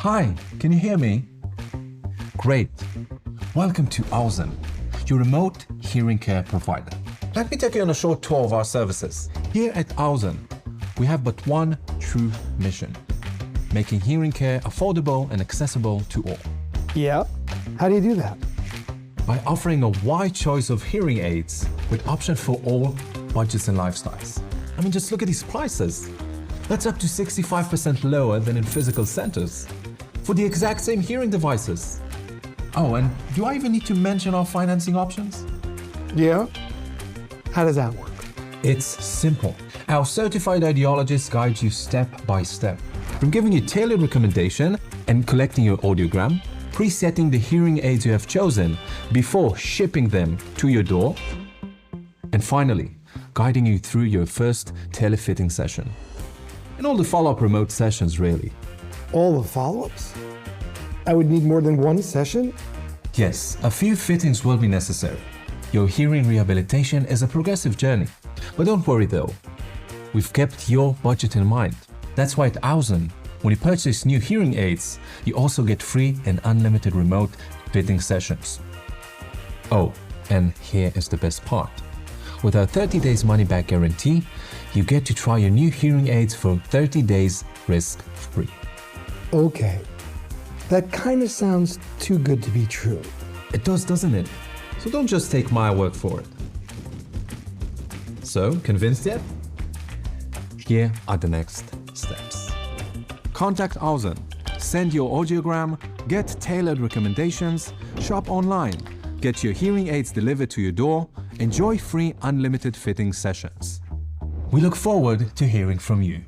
Hi, can you hear me? Great. Welcome to Auzen, your remote hearing care provider. Let me take you on a short tour of our services. Here at Auzen, we have but one true mission: making hearing care affordable and accessible to all. Yeah? How do you do that? By offering a wide choice of hearing aids with options for all budgets and lifestyles. I mean, just look at these prices. That's up to 65% lower than in physical centers for the exact same hearing devices. Oh, and do I even need to mention our financing options? Yeah? How does that work? It's simple. Our certified audiologists guide you step by step, from giving you tailored recommendation and collecting your audiogram, presetting the hearing aids you have chosen before shipping them to your door, and finally, guiding you through your first tele-fitting session. And all the follow-up remote sessions, really. All the follow-ups? I would need more than one session? Yes, a few fittings will be necessary. Your hearing rehabilitation is a progressive journey. But don't worry though, we've kept your budget in mind. That's why at Auzen, when you purchase new hearing aids, you also get free and unlimited remote fitting sessions. Oh, and here is the best part. With our 30 days money-back guarantee, you get to try your new hearing aids for 30 days risk-free. Okay. That kind of sounds too good to be true. It does, doesn't it? So don't just take my word for it. So, convinced yet? Here are the next steps. Contact Auzen, send your audiogram, get tailored recommendations, shop online, get your hearing aids delivered to your door, enjoy free unlimited fitting sessions. We look forward to hearing from you.